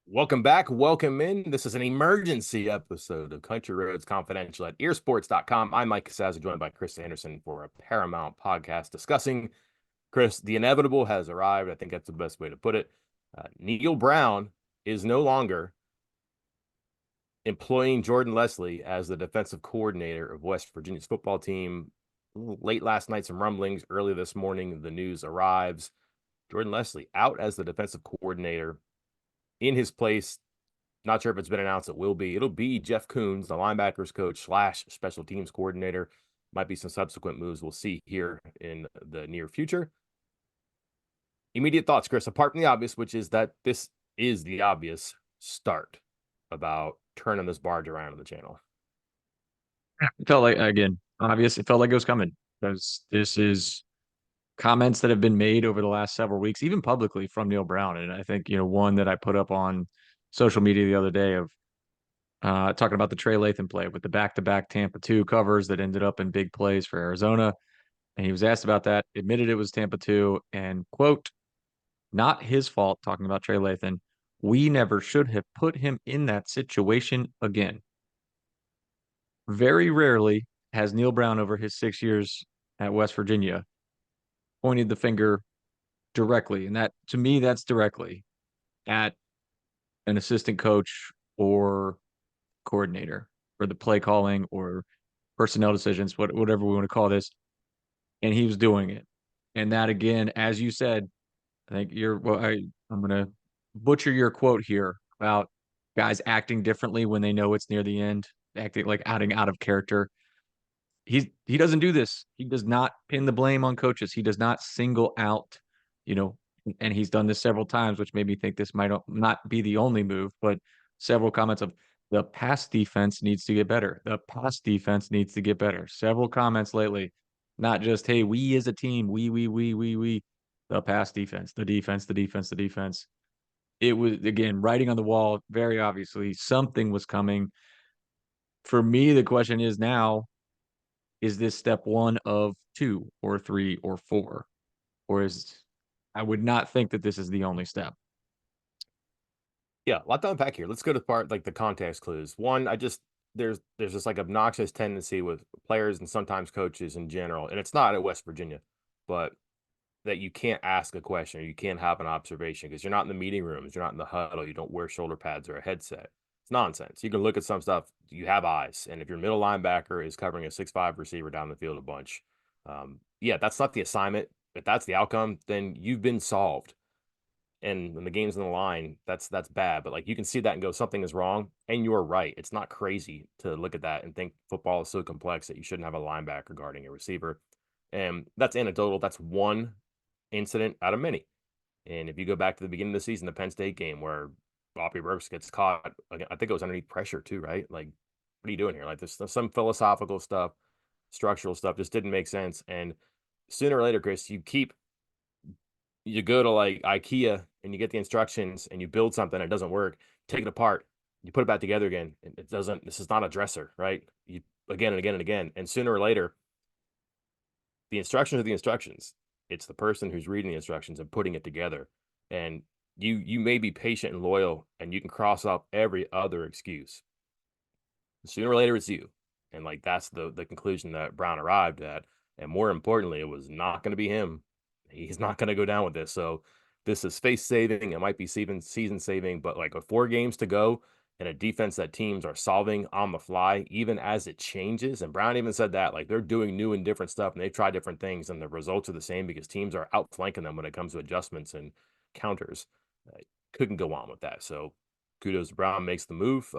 Welcome back. Welcome in. This is an emergency episode of Country Roads Confidential at earsports.com. I'm Mike Casazza, joined by Chris Anderson for a Paramount podcast discussing, Chris, the inevitable has arrived. I think that's the best way to put it. Neil Brown is no longer employing Jordan Lesley as the defensive coordinator of West Virginia's football team. Late last night, some rumblings. Early this morning, the news arrives. Jordan Lesley out as the defensive coordinator. In his place, not sure if it's been announced, it will be. It'll be Jeff Coons, the linebackers coach slash special teams coordinator. Might be some subsequent moves we'll see here in the near future. Immediate thoughts, Chris, apart from the obvious, which is that this is the obvious start about turning this barge around on the channel. It felt like, again, obvious. It felt like it was coming because this is comments that have been made over the last several weeks, even publicly from Neil Brown. And I think, one that I put up on social media the other day of talking about the Trey Lathan play with the back-to-back Tampa 2 covers that ended up in big plays for Arizona. And he was asked about that, admitted it was Tampa 2, and quote, not his fault, talking about Trey Lathan. We never should have put him in that situation again. Very rarely has Neil Brown, over his 6 years at West Virginia, pointed the finger directly. And that, to me, that's directly at an assistant coach or coordinator for the play calling or personnel decisions, whatever we want to call this. And he was doing it. And that, again, as you said, I think I'm going to butcher your quote here about guys acting differently when they know it's near the end, acting like acting out of character. He doesn't do this. He does not pin the blame on coaches. He does not single out, you know, and he's done this several times, which made me think this might not be the only move, but several comments of the pass defense needs to get better. The pass defense needs to get better. Several comments lately, not just, hey, we as a team, we, the pass defense, the defense, the defense, the defense. It was, again, writing on the wall, very obviously something was coming. For me, the question is now, is this step one of two or three or four? Or is I would not think that this is the only step. Yeah, a lot to unpack here. Let's go to part like the context clues. One, there's this like obnoxious tendency with players and sometimes coaches in general, and it's not at West Virginia, but that you can't ask a question or you can't have an observation because you're not in the meeting rooms, you're not in the huddle, you don't wear shoulder pads or a headset. It's nonsense. You can look at some stuff, you have eyes, and if your middle linebacker is covering a 6'5" receiver down the field a bunch, yeah, that's not the assignment. If that's the outcome, then you've been solved. And when the game's on the line, that's bad. But like you can see that and go, something is wrong. And you're right. It's not crazy to look at that and think football is so complex that you shouldn't have a linebacker guarding a receiver. And that's anecdotal. That's one incident out of many. And if you go back to the beginning of the season, the Penn State game where Bobby Burks gets caught, I think it was underneath pressure too, right? Like, what are you doing here? Like, there's some philosophical stuff, structural stuff just didn't make sense. And sooner or later, Chris, you go to like IKEA and you get the instructions and you build something, it doesn't work, take it apart, you put it back together again. It doesn't, this is not a dresser, right? You again and again and again. And sooner or later, the instructions are the instructions. It's the person who's reading the instructions and putting it together. And you may be patient and loyal and you can cross off every other excuse. Sooner or later it's you. And like that's the conclusion that Brown arrived at. And more importantly, it was not going to be him. He's not going to go down with this. So this is face saving. It might be season saving, but like with 4 games to go and a defense that teams are solving on the fly, even as it changes. And Brown even said that like they're doing new and different stuff and they try different things and the results are the same because teams are outflanking them when it comes to adjustments and counters. Couldn't go on with that. So kudos to Brown, makes the move.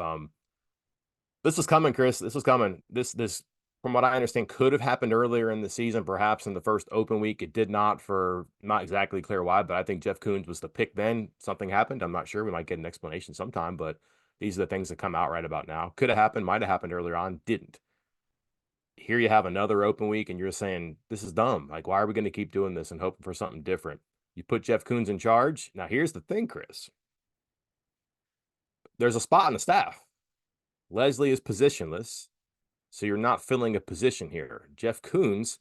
This was coming, Chris. This was coming. This, from what I understand, could have happened earlier in the season, perhaps in the first open week. It did not, for not exactly clear why, but I think Jeff Coons was the pick then. Something happened. I'm not sure. We might get an explanation sometime, but these are the things that come out right about now. Could have happened, might have happened earlier on, didn't. Here you have another open week, and you're saying, this is dumb. Like, why are we going to keep doing this and hoping for something different? You put Jeff Coons in charge. Now, here's the thing, Chris. There's a spot in the staff. Lesley is positionless. So you're not filling a position here. Jeff Coons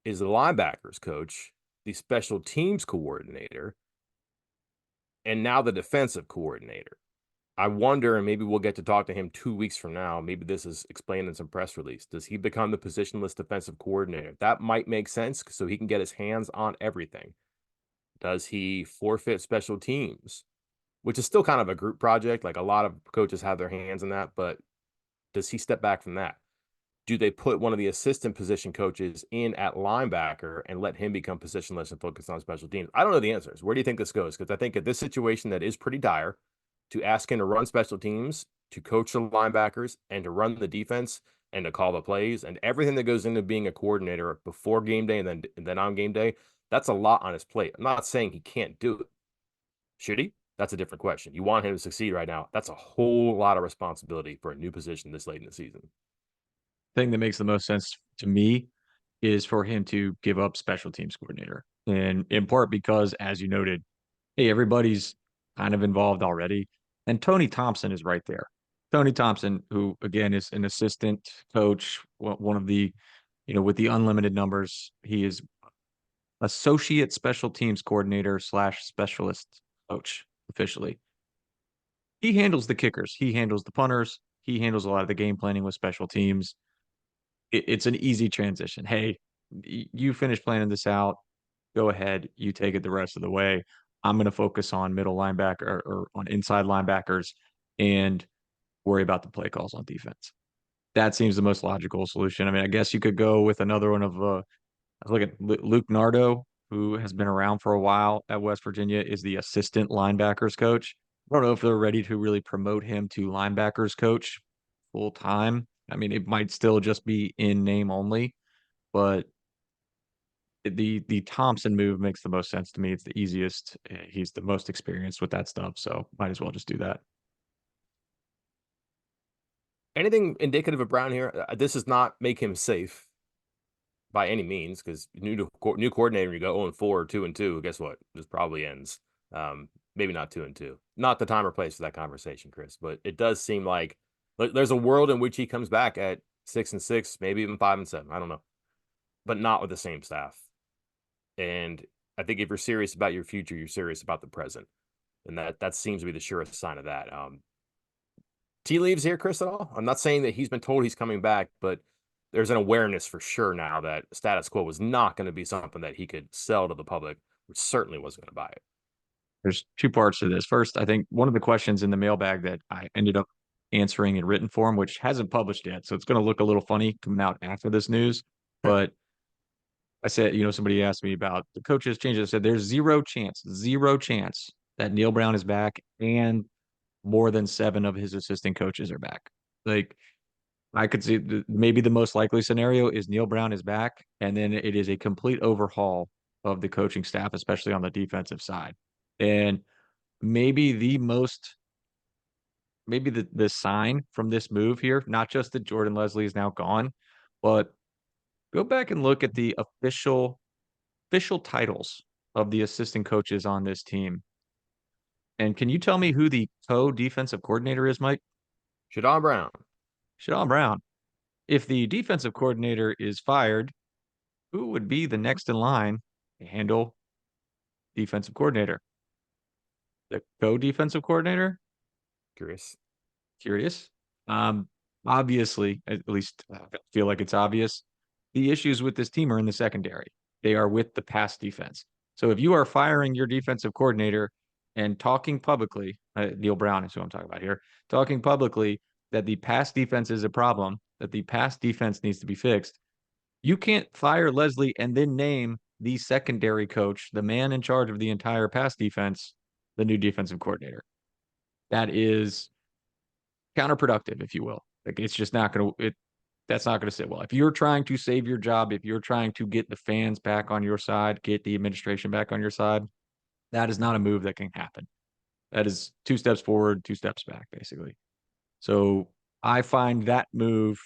is the linebackers coach, the special teams coordinator, and now the defensive coordinator. I wonder, and maybe we'll get to talk to him 2 weeks from now. Maybe this is explained in some press release. Does he become the positionless defensive coordinator? That might make sense so he can get his hands on everything. Does he forfeit special teams, which is still kind of a group project? Like a lot of coaches have their hands in that, but does he step back from that? Do they put one of the assistant position coaches in at linebacker and let him become positionless and focus on special teams? I don't know the answers. Where do you think this goes? Because I think at this situation that is pretty dire, to ask him to run special teams, to coach the linebackers, and to run the defense and to call the plays and everything that goes into being a coordinator before game day and then on game day, that's a lot on his plate. I'm not saying he can't do it. Should he? That's a different question. You want him to succeed right now. That's a whole lot of responsibility for a new position this late in the season. Thing that makes the most sense to me is for him to give up special teams coordinator. And in part because, as you noted, hey, everybody's kind of involved already. And Tony Thompson is right there. Tony Thompson, who again is an assistant coach, one of the, with the unlimited numbers, he is associate special teams coordinator slash specialist coach officially. He handles the kickers, he handles the punters, he handles a lot of the game planning with special teams. It's an easy transition. Hey, you finish planning this out. Go ahead. You take it the rest of the way. I'm going to focus on middle linebacker or on inside linebackers and worry about the play calls on defense. That seems the most logical solution. I mean, I guess you could go with another one of look at Luke Nardo, who has been around for a while at West Virginia, is the assistant linebackers coach. I don't know if they're ready to really promote him to linebackers coach full time. I mean, it might still just be in name only, but the Thompson move makes the most sense to me. It's the easiest. He's the most experienced with that stuff, so might as well just do that. Anything indicative of Brown here? This does not make him safe by any means because new coordinator, you go 0-4 or 2-2. Guess what? This probably ends. Maybe not 2-2. Not the time or place for that conversation, Chris. But it does seem like there's a world in which he comes back at 6-6, maybe even 5-7. I don't know, but not with the same staff. And I think if you're serious about your future, you're serious about the present, and that seems to be the surest sign of that. Tea leaves here, Chris, at all? I'm not saying that he's been told he's coming back, but there's an awareness for sure now that status quo was not going to be something that he could sell to the public, which certainly wasn't going to buy it. There's two parts to this. First, I think one of the questions in the mailbag that I ended up answering in written form, which hasn't published yet, so it's going to look a little funny coming out after this news. But I said, somebody asked me about the coaches changes. I said, there's zero chance that Neil Brown is back and more than 7 of his assistant coaches are back. Like, I could see maybe the most likely scenario is Neil Brown is back, and then it is a complete overhaul of the coaching staff, especially on the defensive side. And maybe the sign from this move here, not just that Jordan Lesley is now gone, but go back and look at the official titles of the assistant coaches on this team. And can you tell me who the co-defensive coordinator is, Mike? Shadon Brown. Shadon Brown. If the defensive coordinator is fired, who would be the next in line to handle defensive coordinator? The co-defensive coordinator? Curious. Curious. Um, Obviously, at least I feel like it's obvious, the issues with this team are in the secondary. They are with the pass defense. So if you are firing your defensive coordinator and talking publicly, Neil Brown is who I'm talking about here, talking publicly that the pass defense is a problem, that the pass defense needs to be fixed, you can't fire Lesley and then name the secondary coach, the man in charge of the entire pass defense, the new defensive coordinator. That is counterproductive, if you will. Like it's just not going to that's not going to sit well. If you're trying to save your job, if you're trying to get the fans back on your side, get the administration back on your side, that is not a move that can happen. That is 2 steps forward, 2 steps back, basically. So I find that move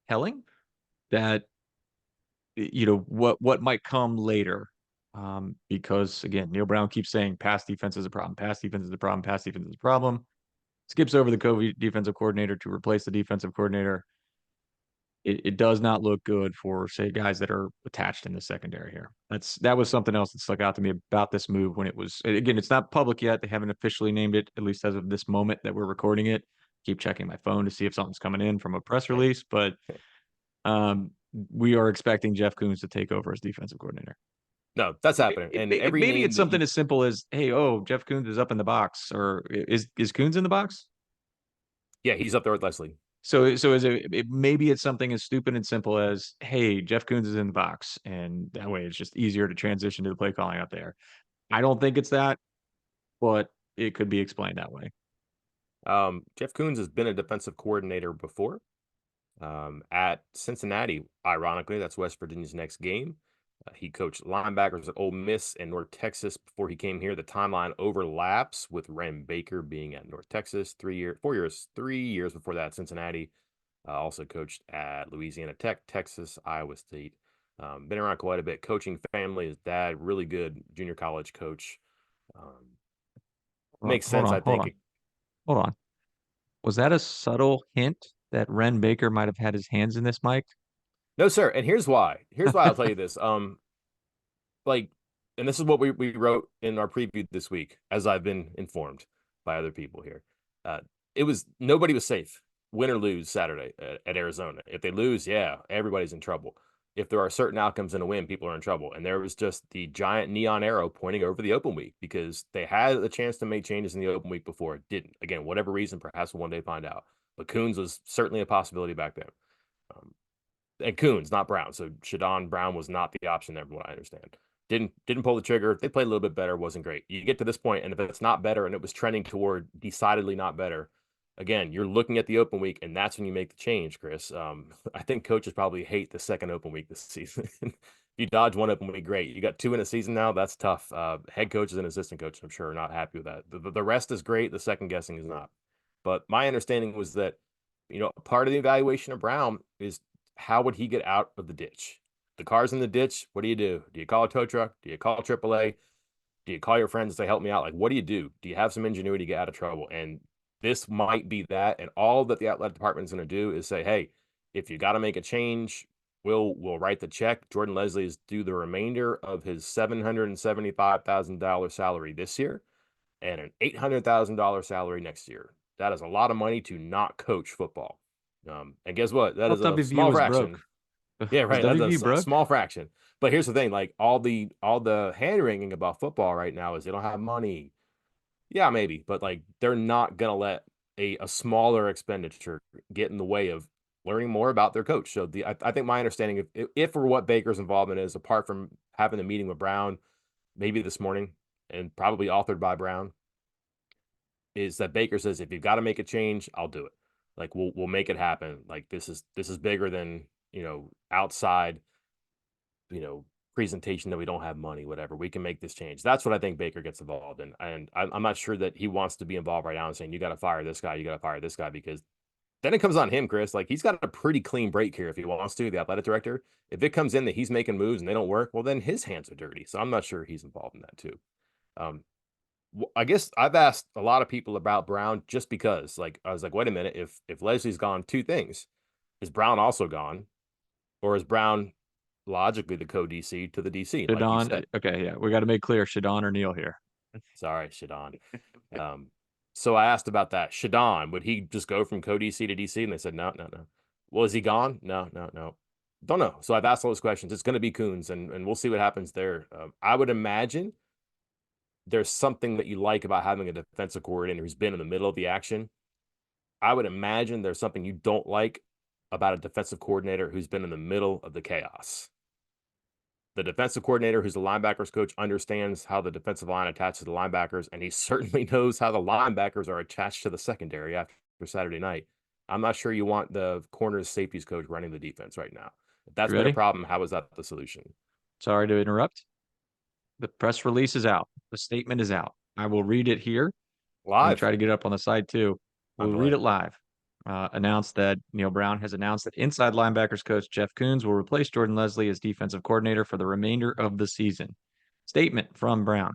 telling that what might come later. Because again, Neil Brown keeps saying pass defense is a problem, pass defense is a problem, pass defense is a problem. Skips over the co defensive coordinator to replace the defensive coordinator. it does not look good for, say, guys that are attached in the secondary here. That was something else that stuck out to me about this move when it was, again, it's not public yet. They haven't officially named it, at least as of this moment that we're recording it. Keep checking my phone to see if something's coming in from a press release, but um, we are expecting Jeff Kuhns to take over as defensive coordinator. No, that's happening. And every Maybe name it's that something you as simple as, hey, oh, Jeff Kuhns is up in the box, or is Kuhns in the box? yeah, he's up there with Lesley. So is maybe it's something as stupid and simple as, hey, Jeff Kuhns is in the box, and that way it's just easier to transition to the play calling out there. I don't think it's that, but it could be explained that way. Jeff Kuhns has been a defensive coordinator before. At Cincinnati, ironically, that's West Virginia's next game. He coached linebackers at Ole Miss and North Texas before he came here. The timeline overlaps with Ren Baker being at North Texas 4 years, 3 years before that, Cincinnati. Also coached at Louisiana Tech, Texas, Iowa State. Been around quite a bit. Coaching family, his dad, really good junior college coach. Um, Makes Hold sense, on, I hold think. on, hold on. Was that a subtle hint that Ren Baker might have had his hands in this, Mike? No, sir. And here's why. Here's why I'll tell you this. Like, and this is what we wrote in our preview this week, as I've been informed by other people here. Uh, it was nobody was safe, win or lose Saturday at Arizona. If they lose, yeah, everybody's in trouble. If there are certain outcomes in a win, people are in trouble. And there was just the giant neon arrow pointing over the open week because they had a chance to make changes in the open week before. It didn't. Again, whatever reason, perhaps we'll one day find out. But Coons was certainly a possibility back then. Um, and Coons, not Brown. So Shadon Brown was not the option there, from what I understand. Didn't pull the trigger. They played a little bit better, wasn't great. You get to this point, and if it's not better, and it was trending toward decidedly not better, again, you're looking at the open week, and that's when you make the change, Chris. I think coaches probably hate the second open week this season. If you dodge one open week, great. You got two in a season now. That's tough. Head coaches and assistant coaches, I'm sure, are not happy with that. The rest is great. The second guessing is not. But my understanding was that, part of the evaluation of Brown is how would he get out of the ditch? The car's in the ditch. What do you do? Do you call a tow truck? Do you call AAA? Do you call your friends and say, help me out? Like, what do you do? Do you have some ingenuity to get out of trouble? And this might be that. And all that the athletic department is going to do is say, hey, if you got to make a change, we'll write the check. Jordan Lesley is due the remainder of his $775,000 salary this year and an $800,000 salary next year. That is a lot of money to not coach football. And guess what? That I is thought a WVU small was broke. fraction. Yeah, Was right. WVU That's a broke? small fraction. But here's the thing: like all the hand wringing about football right now is they don't have money. Yeah, maybe, but like they're not gonna let a smaller expenditure get in the way of learning more about their coach. So I think my understanding, if for what Baker's involvement is, apart from having a meeting with Brown, maybe this morning, and probably authored by Brown, is that Baker says if you've got to make a change, I'll do it. Like we'll make it happen. Like this is bigger than outside presentation that we don't have money, whatever. We can make this change. That's what I think Baker gets involved in, and I'm not sure that he wants to be involved right now and saying you got to fire this guy, you got to fire this guy, because then it comes on him, Chris. Like he's got a pretty clean break here if he wants to. The athletic director, if it comes in that he's making moves and they don't work, well then his hands are dirty. So I'm not sure he's involved in that too. Um, I guess I've asked a lot of people about Brown just because, like, I was like, wait a minute, if Leslie's gone, two things: is Brown also gone, or is Brown logically the co DC to the DC, like you Shadon. said? Okay, yeah, we got to make clear Shadon or Neil here. Sorry, Shadon. Um, so I asked about that. Shadon, would he just go from co DC to DC? And they said, no, no, no. Well, is he gone? No, no, no. Don't know. So I've asked all those questions. It's going to be Coons, and we'll see what happens there. I would imagine there's something that you like about having a defensive coordinator who's been in the middle of the action. I would imagine there's something you don't like about a defensive coordinator who's been in the middle of the chaos. The defensive coordinator, who's the linebackers coach, understands how the defensive line attaches to the linebackers, and he certainly knows how the linebackers are attached to the secondary after Saturday night. I'm not sure you want the corners safeties coach running the defense right now. If You that's been a ready? problem, how is that the solution? Sorry to interrupt. The press release is out. The statement is out. I will read it here. Let me Live try to get it up on the side too. on We'll read delay. it live. Announced that Neil Brown has announced that inside linebackers coach Jeff Kuhns will replace Jordan Lesley as defensive coordinator for the remainder of the season. Statement from Brown.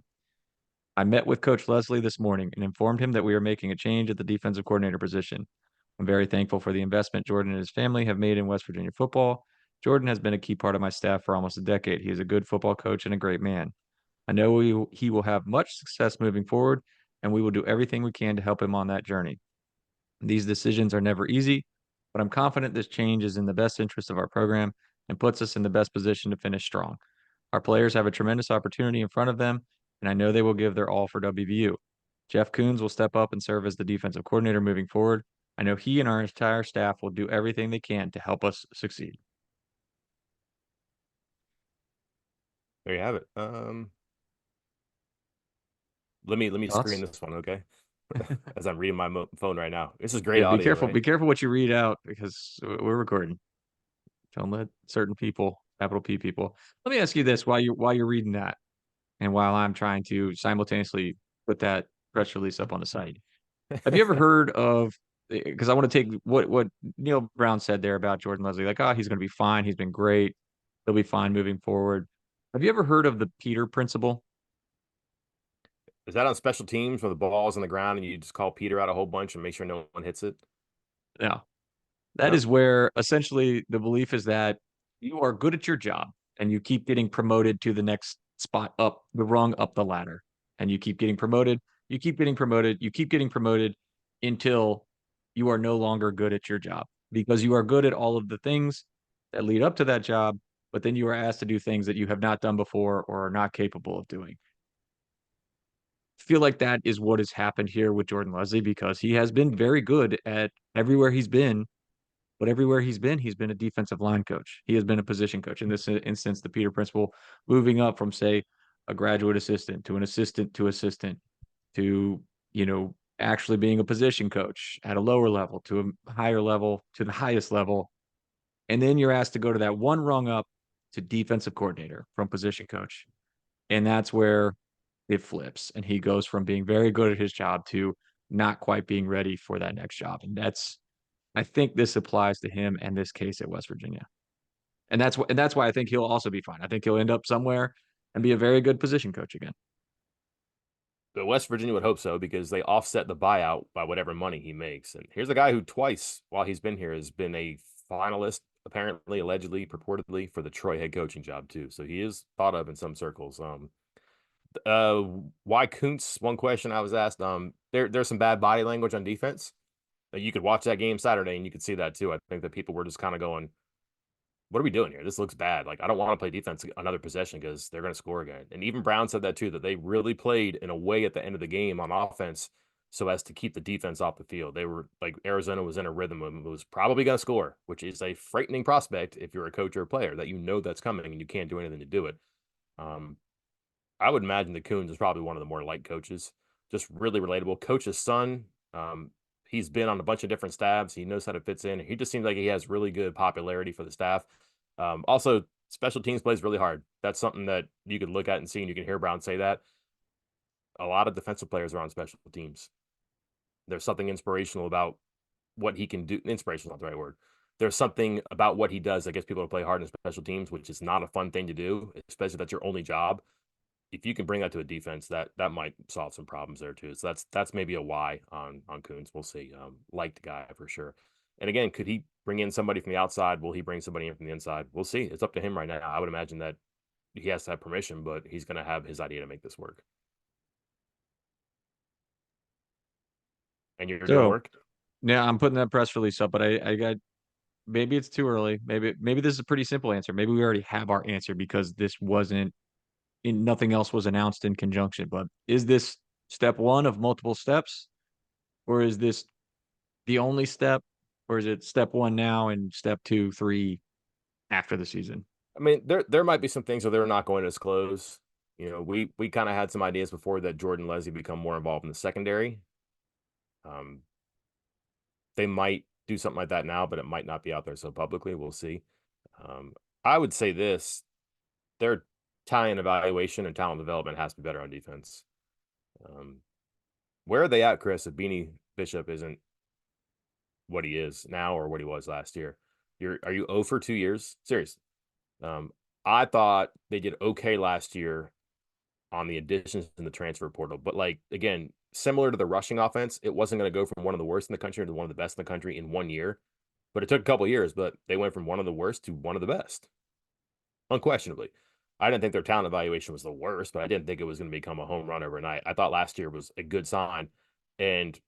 I met with Coach Lesley this morning and informed him that we are making a change at the defensive coordinator position. I'm very thankful for the investment Jordan and his family have made in West Virginia football. Jordan has been a key part of my staff for almost a decade. He is a good football coach and a great man. I know he will have much success moving forward, and we will do everything we can to help him on that journey. These decisions are never easy, but I'm confident this change is in the best interest of our program and puts us in the best position to finish strong. Our players have a tremendous opportunity in front of them, and I know they will give their all for WVU. Jeff Coons will step up and serve as the defensive coordinator moving forward. I know he and our entire staff will do everything they can to help us succeed. There you have it. Let me screen Thoughts? this one, okay? As I'm reading my phone right now. This is great Yeah, be audio, careful. right? Be careful what you read out because we're recording. Don't let certain people, capital P people. Let me ask you this while you're reading that, and while I'm trying to simultaneously put that press release up on the site. Have you ever heard of? Because I want to take what Neil Brown said there about Jordan Lesley, like, oh, he's going to be fine. He's been great. He'll be fine moving forward. Have you ever heard of the Peter principle? Is that on special teams where the ball's on the ground and you just call Peter out a whole bunch and make sure no one hits it? Yeah. That No? is where essentially the belief is that you are good at your job and you keep getting promoted to the next spot up the rung up the ladder. And you keep getting promoted, you keep getting promoted, you keep getting promoted until you are no longer good at your job because you are good at all of the things that lead up to that job, but then you are asked to do things that you have not done before or are not capable of doing. I feel like that is what has happened here with Jordan Lesley because he has been very good at everywhere he's been, but everywhere he's been a defensive line coach. He has been a position coach. In this instance, the Peter principle, moving up from, say, a graduate assistant to an assistant to, actually being a position coach at a lower level to a higher level to the highest level. And then you're asked to go to that one rung up to defensive coordinator from position coach. And that's where it flips. And he goes from being very good at his job to not quite being ready for that next job. And I think this applies to him and this case at West Virginia. And that's why I think he'll also be fine. I think he'll end up somewhere and be a very good position coach again. But West Virginia would hope so because they offset the buyout by whatever money he makes. And here's a guy who twice, while he's been here, has been a finalist, apparently, allegedly, purportedly, for the Troy head coaching job too. So he is thought of in some circles. Uh, why Kuntz? One question I was asked. There's some bad body language on defense. You could watch that game Saturday and you could see that too. I think that people were just kind of going, what are we doing here? This looks bad. Like, I don't want to play defense another possession because they're going to score again. And even Brown said that too, that they really played in a way at the end of the game on offense so as to keep the defense off the field. They were like, Arizona was in a rhythm and was probably going to score, which is a frightening prospect if you're a coach or a player that you know that's coming and you can't do anything to do it. Um, I would imagine that Coons is probably one of the more light coaches, just really relatable. Coach's son, um, he's been on a bunch of different staffs. He knows how to fits in. He just seems like he has really good popularity for the staff. Also, special teams plays really hard. That's something that you could look at and see, and you can hear Brown say that. A lot of defensive players are on special teams. There's something inspirational about what he can do. Inspirational is not the right word. There's something about what he does that gets people to play hard in special teams, which is not a fun thing to do, especially if that's your only job. If you can bring that to a defense, that might solve some problems there too. So that's maybe a why on Coons. We'll see. Liked guy for sure. And again, could he bring in somebody from the outside? Will he bring somebody in from the inside? We'll see. It's up to him right now. I would imagine that he has to have permission, but he's going to have his idea to make this work. And you're doing So work. yeah, I'm putting that press release up, but I got maybe it's too early. Maybe this is a pretty simple answer. Maybe we already have our answer because this wasn't nothing else was announced in conjunction. But is this step one of multiple steps, or is this the only step, or is it step one now and step two, three after the season? I mean, there might be some things where they're not going to disclose. You know, we kind of had some ideas before that Jordan Lesley become more involved in the secondary. Um, they might do something like that now, but it might not be out there so publicly. We'll see. Um, I would say this: their talent evaluation and talent development has to be better on defense. Um, where are they at, Chris? If Beanie Bishop isn't what he is now or what he was last year, are you 0 for 2 years? Serious. Um, I thought they did okay last year on the additions in the transfer portal. But like again, similar to the rushing offense, it wasn't going to go from one of the worst in the country to one of the best in the country in 1 year. But it took a couple years, but they went from one of the worst to one of the best, unquestionably. I didn't think their talent evaluation was the worst, but I didn't think it was going to become a home run overnight. I thought last year was a good sign, and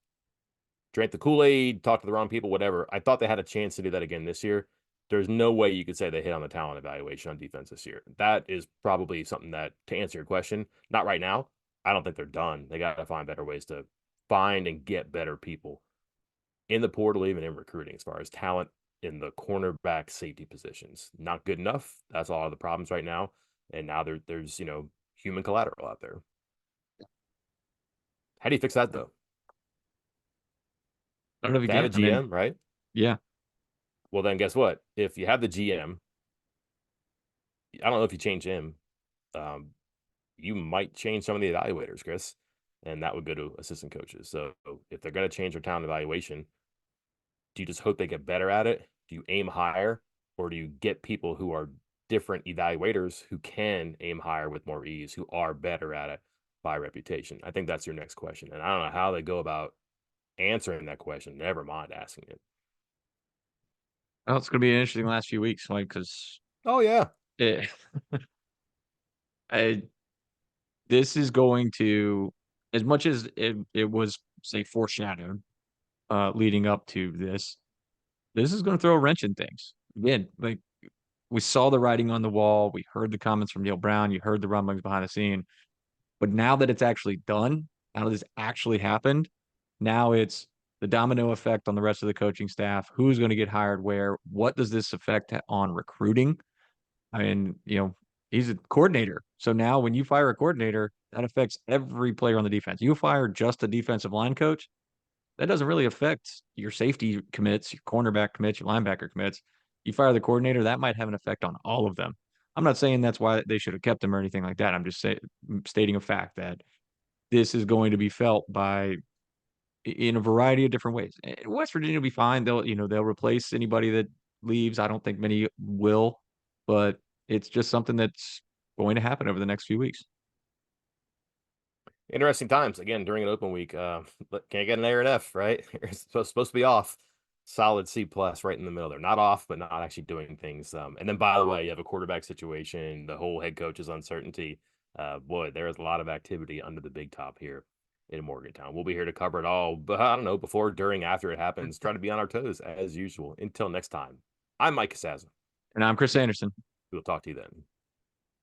drank the Kool-Aid, talked to the wrong people, whatever. I thought they had a chance to do that again this year. There's no way you could say they hit on the talent evaluation on defense this year. That is probably something that, to answer your question, not right now. I don't think they're done. They got to find better ways to find and get better people in the portal, even in recruiting, as far as talent in the cornerback safety positions. Not good enough. That's all the problems right now. And now there's human collateral out there. How do you fix that though? I don't know if you They have a can. I mean, GM, right? yeah, Well, then guess what? If you have the GM, I don't know if you change him. Um, you might change some of the evaluators, Chris, and that would go to assistant coaches. So if they're going to change their talent evaluation, do you just hope they get better at it? Do you aim higher, or do you get people who are different evaluators who can aim higher with more ease, who are better at it by reputation? I think that's your next question, and I don't know how they go about answering that question. Never mind asking it. well, it's going to be an interesting last few weeks, like because Oh yeah, it, I, this is going to, as much as it was say foreshadowed leading up to this is going to throw a wrench in things again. Like we saw the writing on the wall, we heard the comments from Neil Brown, you heard the rumblings behind the scene, but now that it's actually done, now that this actually happened, now it's the domino effect on the rest of the coaching staff. Who's going to get hired where? What does this affect on recruiting? I mean, he's a coordinator. So now when you fire a coordinator, that affects every player on the defense. You fire just a defensive line coach, that doesn't really affect your safety commits, your cornerback commits, your linebacker commits. You fire the coordinator, that might have an effect on all of them. I'm not saying that's why they should have kept him or anything like that. I'm just stating a fact that this is going to be felt by in a variety of different ways. West Virginia will be fine. They'll replace anybody that leaves. I don't think many will, but it's just something that's going to happen over the next few weeks. interesting times again during an open week. Can't get an A or an F, right? It's supposed to be off. Solid C plus right in the middle. They're not off, but not actually doing things. And then by the way, you have a quarterback situation. The whole head coach's uncertainty. Boy, there is a lot of activity under the big top here in Morgantown. We'll be here to cover it all, but I don't know, before, during, after it happens. Try to be on our toes as usual. Until next time, I'm Mike Casazza. And I'm Chris Anderson. We'll talk to you then.